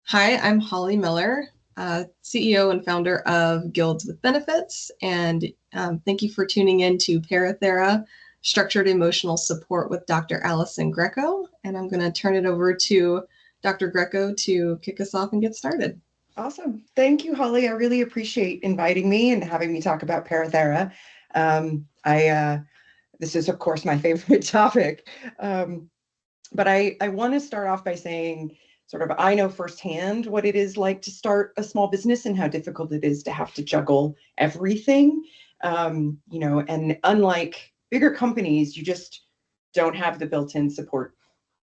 Hi, I'm Holly Miller, CEO and founder of Guilds with Benefits, and thank you for tuning in to Parathera, Structured Emotional Support with Dr. Alison Greco. And I'm going to turn it over to Dr. Greco to kick us off and get started. Awesome. Thank you, Holly. I really appreciate inviting me and having me talk about Parathera. This is, of course, my favorite topic. But I want to start off by saying, I know firsthand what it is like to start a small business and how difficult it is to have to juggle everything. And unlike bigger companies, you just don't have the built-in support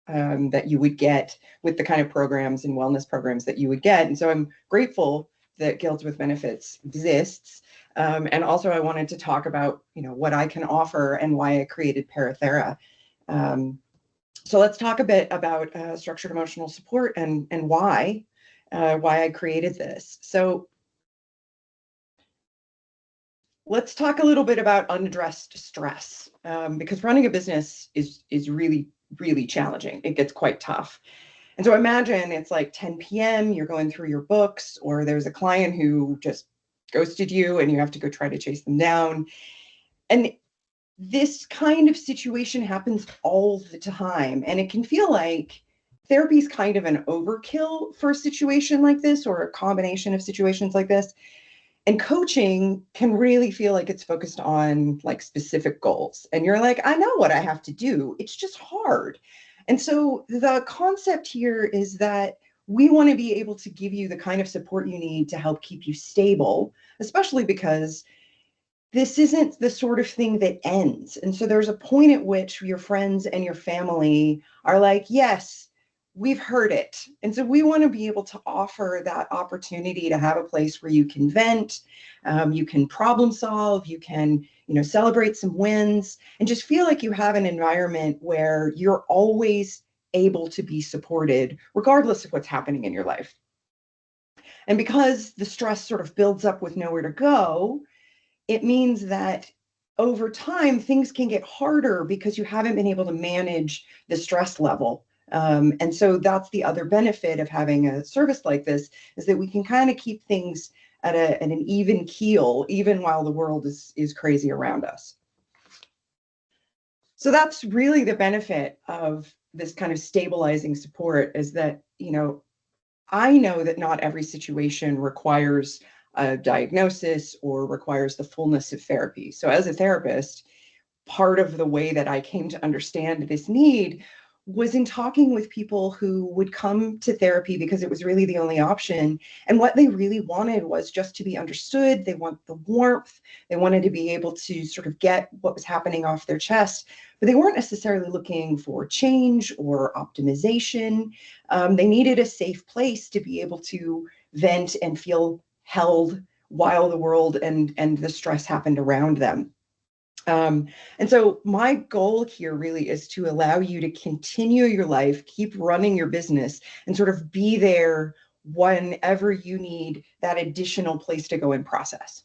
that you would get with the kind of programs and wellness programs that you would get. And so I'm grateful that Guilds with Benefits exists. And also I wanted to talk about, what I can offer and why I created Parathera. So let's talk a bit about structured emotional support and why I created this. So let's talk a little bit about unaddressed stress, because running a business is really, really challenging. It gets quite tough. And so imagine it's like 10 p.m., you're going through your books, or there's a client who just ghosted you and you have to go try to chase them down. And this kind of situation happens all the time. And it can feel like therapy is kind of an overkill for a situation like this, or a combination of situations like this. And coaching can really feel like it's focused on like specific goals. And you're like, I know what I have to do. It's just hard. And so the concept here is that we want to be able to give you the kind of support you need to help keep you stable, especially because this isn't the sort of thing that ends. And so there's a point at which your friends and your family are like, yes, we've heard it. And so we want to be able to offer that opportunity to have a place where you can vent, you can problem solve, you can, celebrate some wins, and just feel like you have an environment where you're always able to be supported, regardless of what's happening in your life. And because the stress sort of builds up with nowhere to go, it means that over time, things can get harder because you haven't been able to manage the stress level. And so that's the other benefit of having a service like this, is that we can kind of keep things at an even keel, even while the world is crazy around us. So that's really the benefit of this kind of stabilizing support, is that, I know that not every situation requires a diagnosis or requires the fullness of therapy. So as a therapist, part of the way that I came to understand this need was in talking with people who would come to therapy because it was really the only option. And what they really wanted was just to be understood. They want the warmth. They wanted to be able to sort of get what was happening off their chest, but they weren't necessarily looking for change or optimization. They needed a safe place to be able to vent and feel held while the world and the stress happened around them. And so my goal here really is to allow you to continue your life, keep running your business, and sort of be there whenever you need that additional place to go and process.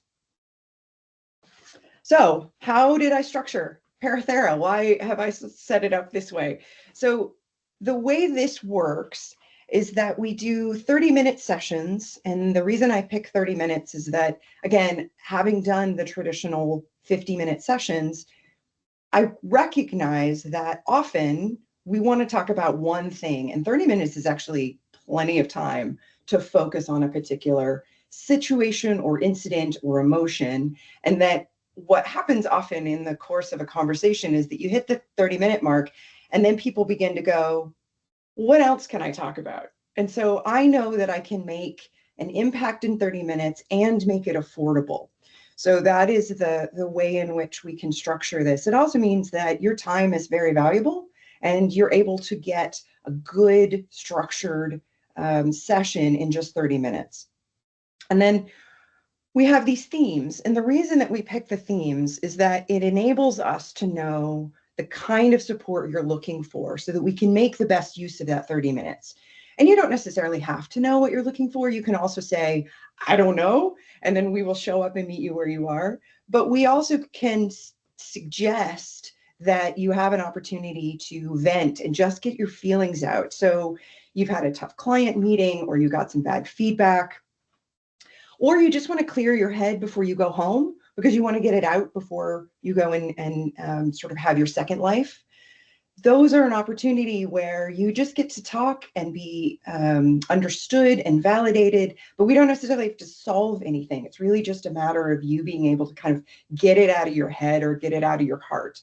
So how did I structure Parathera? Why have I set it up this way? So the way this works is that we do 30-minute sessions. And the reason I pick 30 minutes is that, again, having done the traditional 50-minute sessions, I recognize that often we want to talk about one thing, and 30 minutes is actually plenty of time to focus on a particular situation or incident or emotion. And that what happens often in the course of a conversation is that you hit the 30-minute mark, and then people begin to go, what else can I talk about? And so I know that I can make an impact in 30 minutes and make it affordable. So that is the way in which we can structure this. It also means that your time is very valuable and you're able to get a good structured session in just 30 minutes. And then we have these themes. And the reason that we pick the themes is that it enables us to know the kind of support you're looking for so that we can make the best use of that 30 minutes. And you don't necessarily have to know what you're looking for. You can also say, I don't know, and then we will show up and meet you where you are. But we also can suggest that you have an opportunity to vent and just get your feelings out. So you've had a tough client meeting, or you got some bad feedback, or you just want to clear your head before you go home because you want to get it out before you go in and sort of have your second life. Those are an opportunity where you just get to talk and be understood and validated, but we don't necessarily have to solve anything. It's really just a matter of you being able to kind of get it out of your head or get it out of your heart.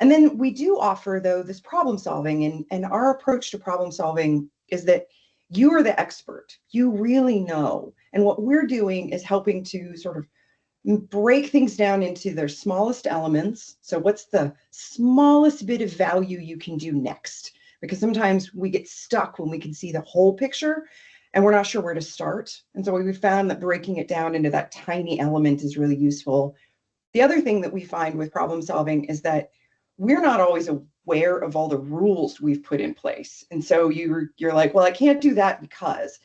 And then we do offer, though, this problem solving, and our approach to problem solving is that you are the expert. You really know. And what we're doing is helping to sort of break things down into their smallest elements. So what's the smallest bit of value you can do next? Because sometimes we get stuck when we can see the whole picture and we're not sure where to start. And so we found that breaking it down into that tiny element is really useful. The other thing that we find with problem solving is that we're not always aware of all the rules we've put in place. And so you're like, well, I can't do that because,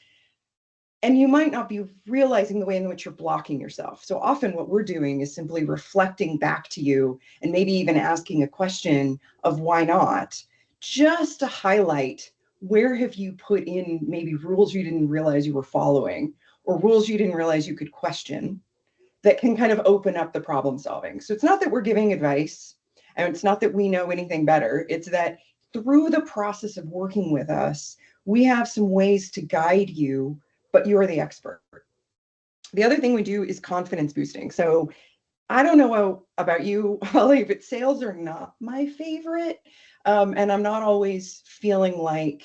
and you might not be realizing the way in which you're blocking yourself. So often what we're doing is simply reflecting back to you and maybe even asking a question of why not, just to highlight where have you put in maybe rules you didn't realize you were following, or rules you didn't realize you could question, that can kind of open up the problem solving. So it's not that we're giving advice, and it's not that we know anything better. It's that through the process of working with us, we have some ways to guide you, but you're the expert. The other thing we do is confidence boosting. So I don't know about you, Holly, but sales are not my favorite. And I'm not always feeling like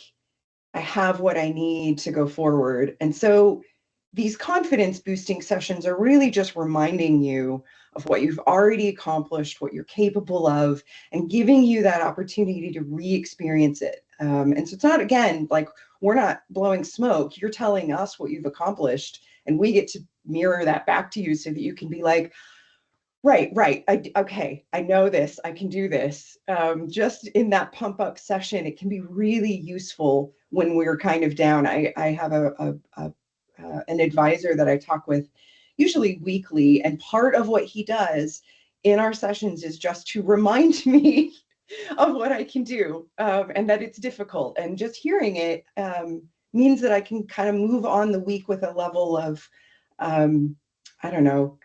I have what I need to go forward. And so these confidence boosting sessions are really just reminding you of what you've already accomplished, what you're capable of, and giving you that opportunity to re-experience it. And so it's not, again, like we're not blowing smoke. You're telling us what you've accomplished, and we get to mirror that back to you so that you can be like, right. Okay, I know this, I can do this. Just in that pump up session, it can be really useful when we're kind of down. I have an advisor that I talk with usually weekly, and part of what he does in our sessions is just to remind me of what I can do, and that it's difficult. And just hearing it means that I can kind of move on the week with a level of, I don't know,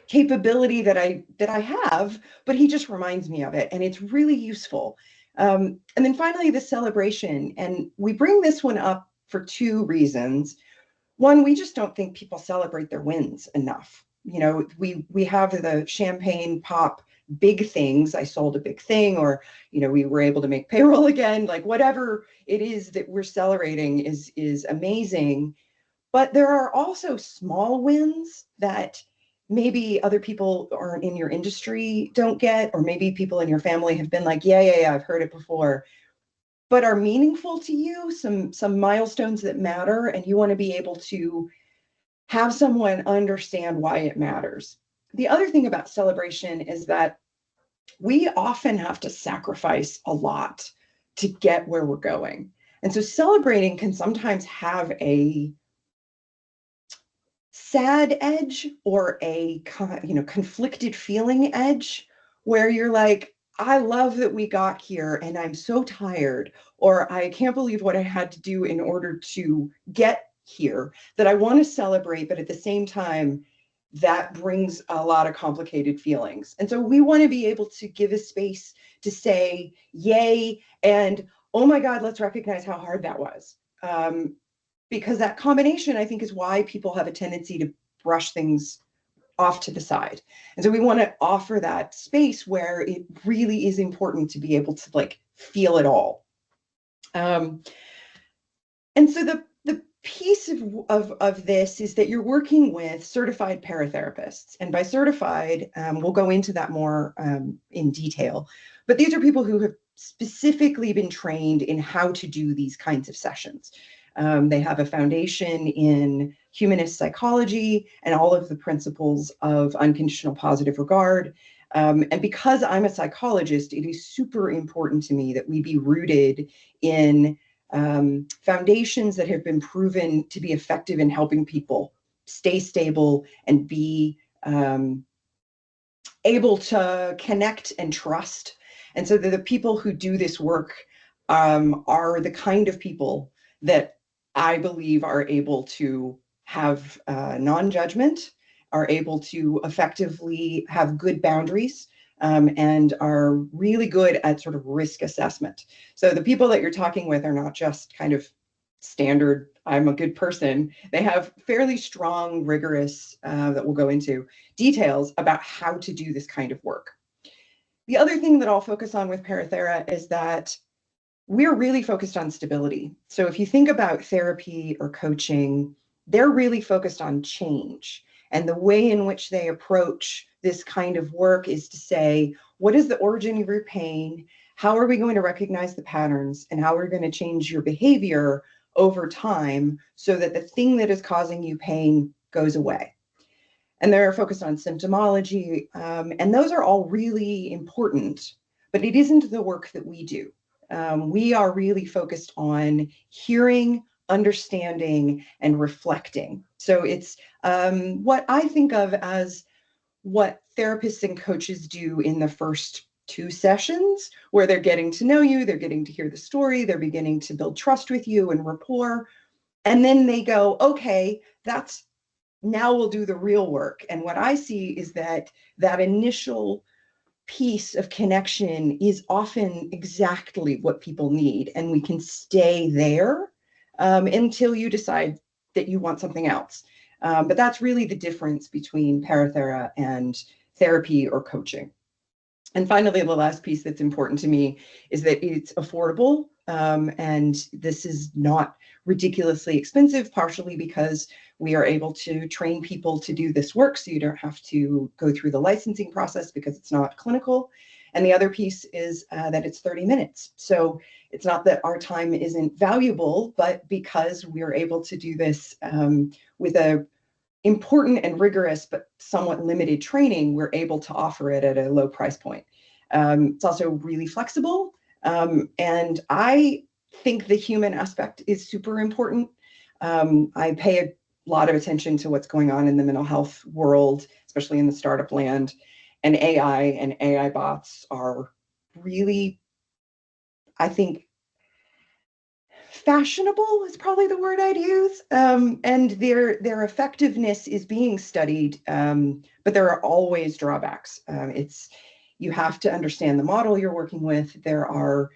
capability that I have, but he just reminds me of it, and it's really useful. And then finally, the celebration, and we bring this one up for two reasons. One, we just don't think people celebrate their wins enough. You know, we have the champagne pop big things. I sold a big thing, or, you know, we were able to make payroll again. Like whatever it is that we're celebrating is amazing. But there are also small wins that maybe other people aren't in your industry don't get, or maybe people in your family have been like, yeah, I've heard it before, but are meaningful to you, some milestones that matter, and you want to be able to have someone understand why it matters. The other thing about celebration is that we often have to sacrifice a lot to get where we're going. And so celebrating can sometimes have a sad edge or a conflicted feeling edge, where you're like, I love that we got here and I'm so tired, or I can't believe what I had to do in order to get here, that I want to celebrate, but at the same time that brings a lot of complicated feelings. And so we want to be able to give a space to say yay and oh my god, let's recognize how hard that was. Because that combination, I think, is why people have a tendency to brush things off to the side. And so we want to offer that space where it really is important to be able to like feel it all. And so the piece of this is that you're working with certified paratherapists. And by certified, we'll go into that more in detail. But these are people who have specifically been trained in how to do these kinds of sessions. They have a foundation in humanist psychology and all of the principles of unconditional positive regard. And because I'm a psychologist, it is super important to me that we be rooted in foundations that have been proven to be effective in helping people stay stable and be able to connect and trust. And so the people who do this work are the kind of people that I believe are able to have non-judgment, are able to effectively have good boundaries, and are really good at sort of risk assessment. So the people that you're talking with are not just kind of standard, I'm a good person. They have fairly strong, rigorous, that we'll go into details about how to do this kind of work. The other thing that I'll focus on with Parathera is that we're really focused on stability. So if you think about therapy or coaching, they're really focused on change. And the way in which they approach this kind of work is to say, what is the origin of your pain? How are we going to recognize the patterns? And how are we going to change your behavior over time so that the thing that is causing you pain goes away? And they're focused on symptomology. And those are all really important, but it isn't the work that we do. We are really focused on hearing, understanding, and reflecting. So it's what I think of as what therapists and coaches do in the first 2 sessions, where they're getting to know you, they're getting to hear the story, they're beginning to build trust with you and rapport. And then they go, okay, that's now we'll do the real work. And what I see is that that initial piece of connection is often exactly what people need. And we can stay there until you decide that you want something else. But that's really the difference between Parathera and therapy or coaching. And finally, the last piece that's important to me is that it's affordable. And this is not ridiculously expensive, partially because we are able to train people to do this work, so you don't have to go through the licensing process because it's not clinical. And the other piece is that it's 30 minutes. So it's not that our time isn't valuable, but because we're able to do this with a important and rigorous but somewhat limited training, we're able to offer it at a low price point. It's also really flexible. And I think the human aspect is super important. I pay a lot of attention to what's going on in the mental health world, especially in the startup land. And AI bots are really, I think, fashionable is probably the word I'd use. And their effectiveness is being studied, but there are always drawbacks. You have to understand the model you're working with. There are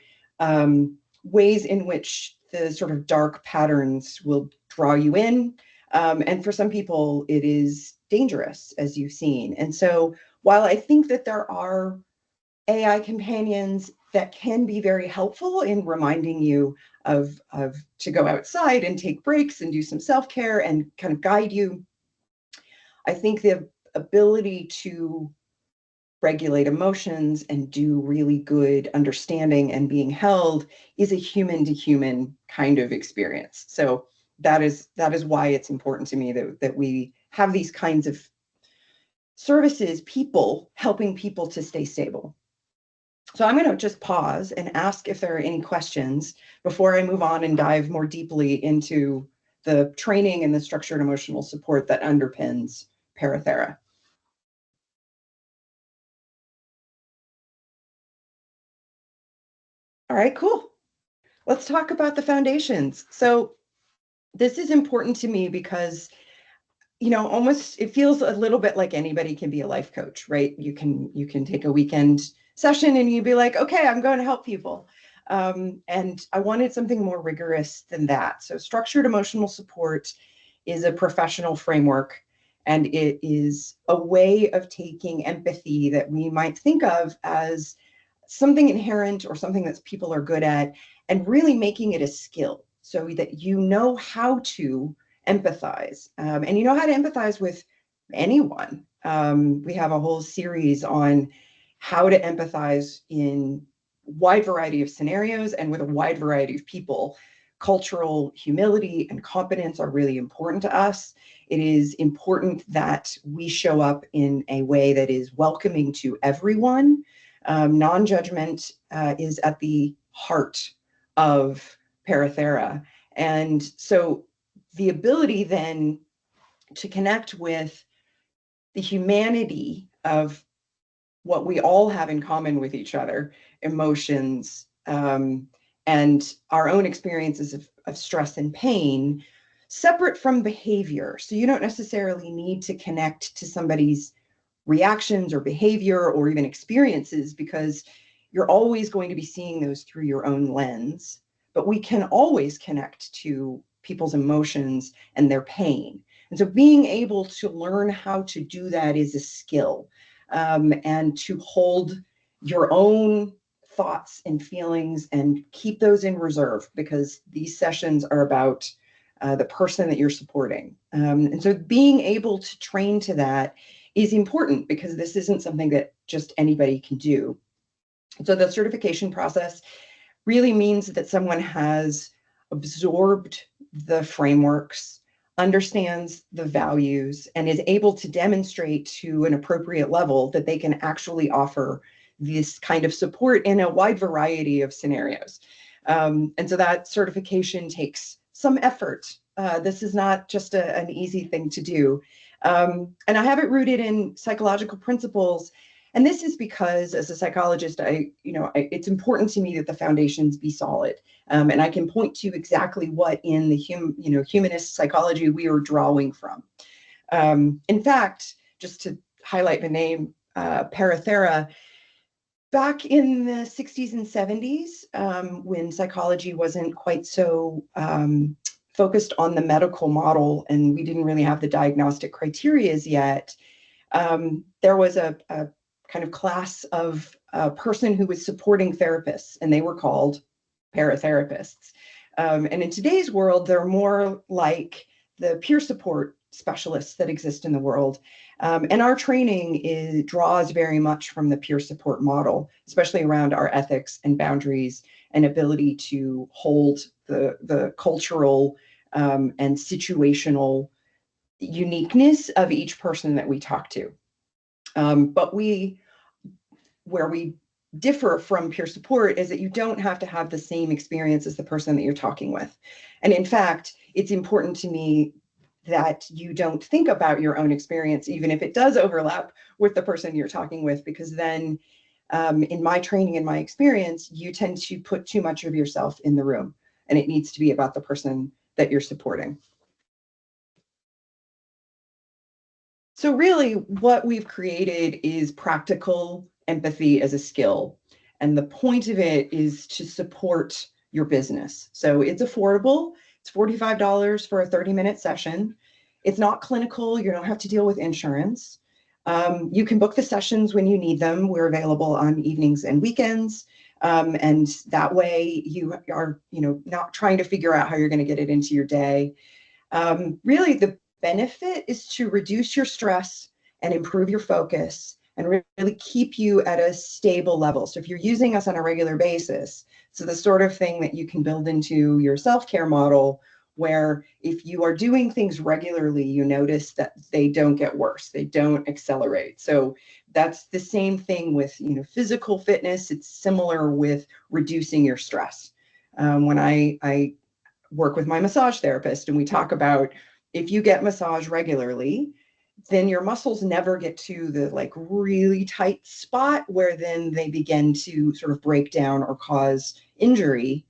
ways in which the sort of dark patterns will draw you in. And for some people, it is dangerous, as you've seen. And so while I think that there are AI companions that can be very helpful in reminding you of to go outside and take breaks and do some self-care and kind of guide you, I think the ability to regulate emotions and do really good understanding and being held is a human to human kind of experience. So that is why it's important to me that we have these kinds of services, people helping people to stay stable. So I'm going to just pause and ask if there are any questions before I move on and dive more deeply into the training and the structured emotional support that underpins Parathera. All right, cool. Let's talk about the foundations. So this is important to me because, almost it feels a little bit like anybody can be a life coach, right? You can take a weekend session and you'd be like, okay, I'm going to help people. And I wanted something more rigorous than that. So structured emotional support is a professional framework, and it is a way of taking empathy that we might think of as something inherent or something that people are good at, and really making it a skill so that you know how to empathize. And you know how to empathize with anyone. We have a whole series on how to empathize in a wide variety of scenarios and with a wide variety of people. Cultural humility and competence are really important to us. It is important that we show up in a way that is welcoming to everyone. Non-judgment is at the heart of Parathera. And so the ability then to connect with the humanity of what we all have in common with each other, emotions, and our own experiences of stress and pain separate from behavior. So you don't necessarily need to connect to somebody's reactions or behavior or even experiences, because you're always going to be seeing those through your own lens. But we can always connect to people's emotions and their pain. And so being able to learn how to do that is a skill, and to hold your own thoughts and feelings and keep those in reserve, because these sessions are about the person that you're supporting. And so being able to train to that is important, because this isn't something that just anybody can do. So the certification process really means that someone has absorbed the frameworks, understands the values, and is able to demonstrate to an appropriate level that they can actually offer this kind of support in a wide variety of scenarios. And so that certification takes some effort. This is not just an easy thing to do. And I have it rooted in psychological principles. And this is because, as a psychologist, it's important to me that the foundations be solid. And I can point to exactly what in the humanist psychology we are drawing from. In fact, just to highlight the name Parathera, back in the 60s and 70s, when psychology wasn't quite so focused on the medical model and we didn't really have the diagnostic criteria yet, there was a kind of class of a person who was supporting therapists, and they were called paratherapists. And in today's world, they're more like the peer support specialists that exist in the world. And our training draws very much from the peer support model, especially around our ethics and boundaries and ability to hold the cultural and situational uniqueness of each person that we talk to. But where we differ from peer support is that you don't have to have the same experience as the person that you're talking with. And in fact, it's important to me that you don't think about your own experience, even if it does overlap with the person you're talking with, because then in my training and my experience, you tend to put too much of yourself in the room, and it needs to be about the person that you're supporting. So really what we've created is practical empathy as a skill. And the point of it is to support your business. So it's affordable. It's $45 for a 30-minute session. It's not clinical. You don't have to deal with insurance. You can book the sessions when you need them. We're available on evenings and weekends. And that way you are, not trying to figure out how you're going to get it into your day. Really, the benefit is to reduce your stress and improve your focus and really keep you at a stable level. So if you're using us on a regular basis, so the sort of thing that you can build into your self-care model, where if you are doing things regularly, you notice that they don't get worse, they don't accelerate. So that's the same thing with physical fitness. It's similar with reducing your stress. When I work with my massage therapist and we talk about, if you get massage regularly, then your muscles never get to the really tight spot where then they begin to sort of break down or cause injury.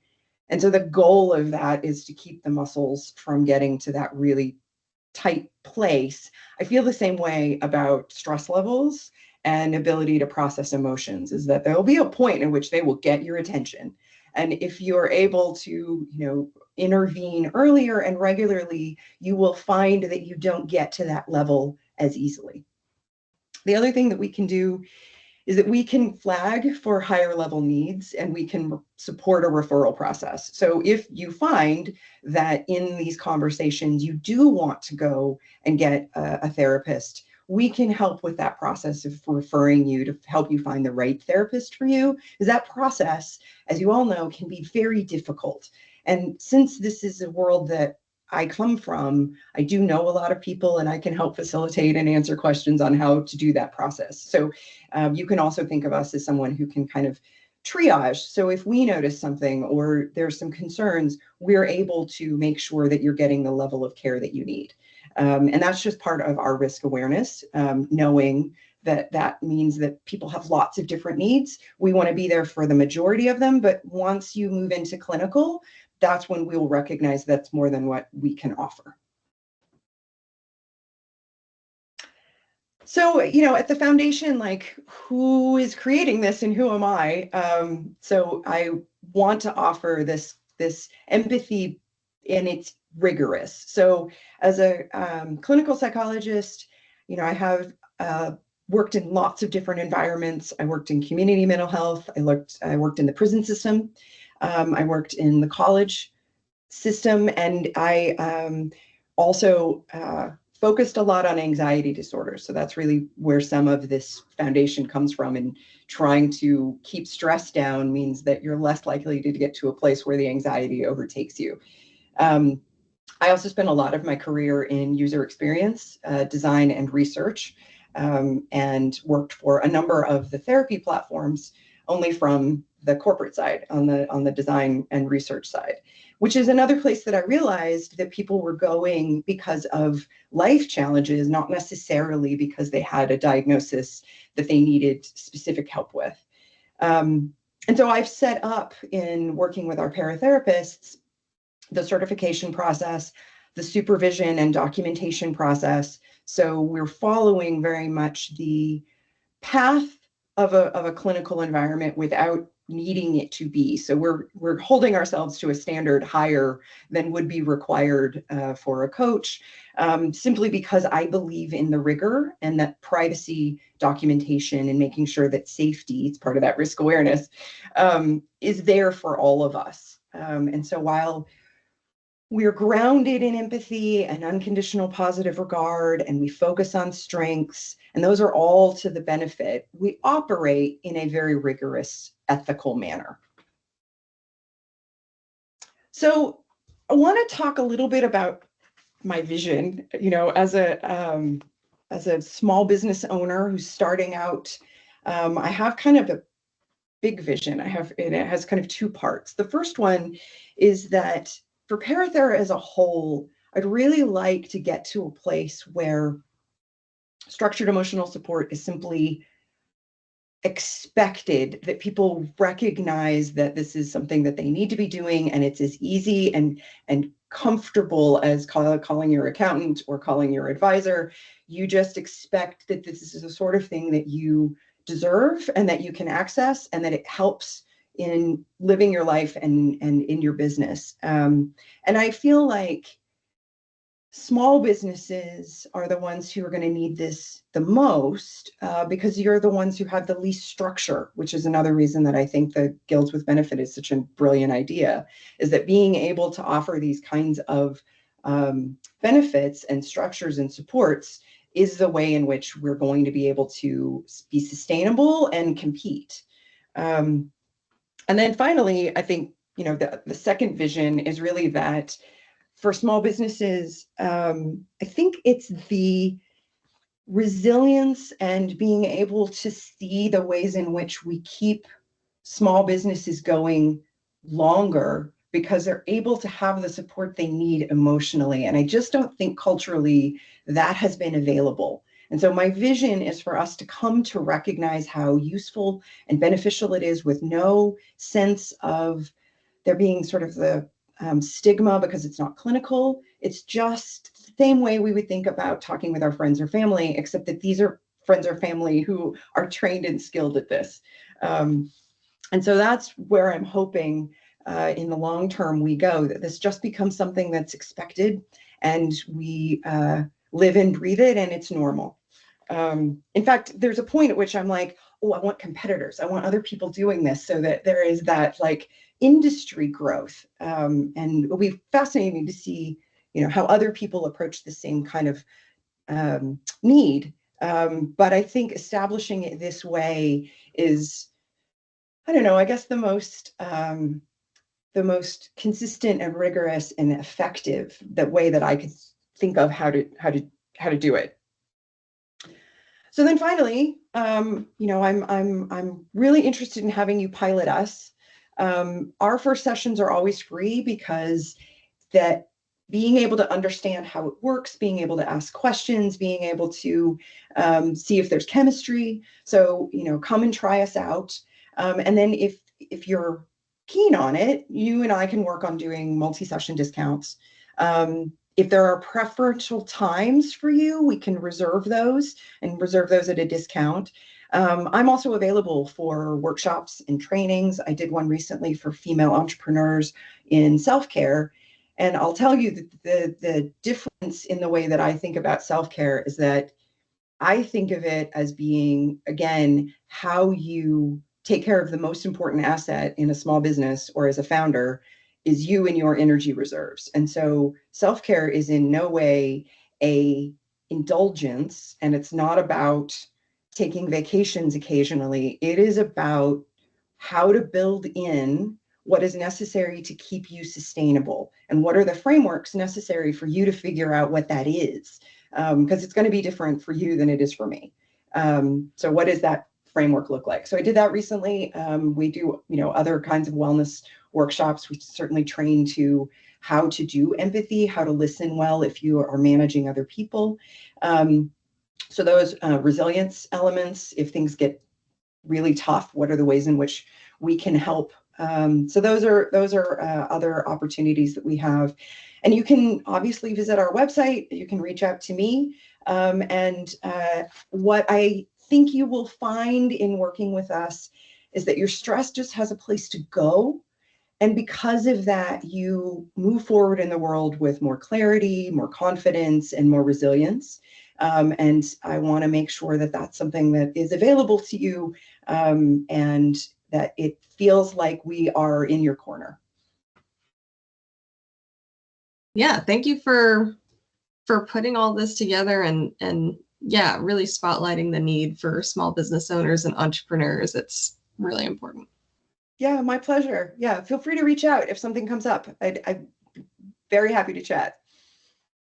And so the goal of that is to keep the muscles from getting to that really tight place. I feel the same way about stress levels and ability to process emotions, is that there will be a point in which they will get your attention. And if you're able to, intervene earlier and regularly, you will find that you don't get to that level as easily. The other thing that we can do is that we can flag for higher level needs, and we can support a referral process. So if you find that in these conversations you do want to go and get a therapist, we can help with that process of referring you to help you find the right therapist for you, because that process, as you all know, can be very difficult. And since this is a world that I come from, I do know a lot of people, and I can help facilitate and answer questions on how to do that process. So you can also think of us as someone who can kind of triage. So if we notice something or there's some concerns, we're able to make sure that you're getting the level of care that you need. And that's just part of our risk awareness, knowing that means that people have lots of different needs. We want to be there for the majority of them, but once you move into clinical, that's when we'll recognize that's more than what we can offer. So, at the foundation, like, who is creating this and who am I? So I want to offer this empathy, and it's rigorous. So as a clinical psychologist, I have worked in lots of different environments. I worked in community mental health. I worked in the prison system. I worked in the college system, and I also focused a lot on anxiety disorders. So that's really where some of this foundation comes from. And trying to keep stress down means that you're less likely to get to a place where the anxiety overtakes you. I also spent a lot of my career in user experience, design, and research, and worked for a number of the therapy platforms, only from the corporate side, on the design and research side, which is another place that I realized that people were going because of life challenges, not necessarily because they had a diagnosis that they needed specific help with. And so I've set up, in working with our paratherapists, the certification process, the supervision and documentation process. So we're following very much the path of a clinical environment without needing it to be. So we're holding ourselves to a standard higher than would be required for a coach, simply because I believe in the rigor and that privacy documentation and making sure that safety, it's part of that risk awareness, is there for all of us. And so while we're grounded in empathy and unconditional positive regard, and we focus on strengths, and those are all to the benefit, we operate in a very rigorous, ethical manner. So I want to talk a little bit about my vision, as a small business owner who's starting out. I have kind of a big vision. And it has kind of two parts. The first one is that for Parathera as a whole, I'd really like to get to a place where structured emotional support is simply expected, that people recognize that this is something that they need to be doing, and it's as easy and comfortable as calling your accountant or calling your advisor. You just expect that this is the sort of thing that you deserve and that you can access, and that it helps in living your life and in your business. And I feel like small businesses are the ones who are going to need this the most, because you're the ones who have the least structure, which is another reason that I think the Guilds with Benefit is such a brilliant idea, is that being able to offer these kinds of benefits and structures and supports is the way in which we're going to be able to be sustainable and compete. And then finally, I think, the second vision is really that for small businesses, I think it's the resilience and being able to see the ways in which we keep small businesses going longer, because they're able to have the support they need emotionally. And I just don't think culturally that has been available. And so my vision is for us to come to recognize how useful and beneficial it is, with no sense of there being sort of the stigma because it's not clinical. It's just the same way we would think about talking with our friends or family, except that these are friends or family who are trained and skilled at this. And so that's where I'm hoping in the long term we go, that this just becomes something that's expected, and we live and breathe it, and it's normal. In fact, there's a point at which I'm like, oh, I want competitors. I want other people doing this, so that there is that like industry growth. And it'll be fascinating to see, how other people approach the same kind of need. But I think establishing it this way is, I don't know, I guess the most consistent and rigorous and effective, the way that I could think of how to do it. So then finally, I'm really interested in having you pilot us. Our first sessions are always free, because that being able to understand how it works, being able to ask questions, being able to see if there's chemistry. So, come and try us out. And then if you're keen on it, you and I can work on doing multi-session discounts. If there are preferential times for you, we can reserve those at a discount. I'm also available for workshops and trainings. I did one recently for female entrepreneurs in self-care. And I'll tell you that the difference in the way that I think about self-care is that I think of it as being, again, how you take care of the most important asset in a small business or as a founder is you and your energy reserves. And so self-care is in no way a indulgence, and it's not about taking vacations occasionally. It is about how to build in what is necessary to keep you sustainable and what are the frameworks necessary for you to figure out what that is, because it's going to be different for you than it is for me. So what does that framework look like? So I did that recently. We do, other kinds of wellness workshops. We certainly train to how to do empathy, how to listen well if you are managing other people. So those resilience elements, if things get really tough, what are the ways in which we can help? So those are other opportunities that we have. And you can obviously visit our website. You can reach out to me. And what I think you will find in working with us is that your stress just has a place to go. And because of that, you move forward in the world with more clarity, more confidence, and more resilience. And I want to make sure that that's something that is available to you, and that it feels like we are in your corner. Yeah, thank you for putting all this together and yeah, really spotlighting the need for small business owners and entrepreneurs. It's really important. Yeah, my pleasure. Yeah, feel free to reach out if something comes up. I'm very happy to chat.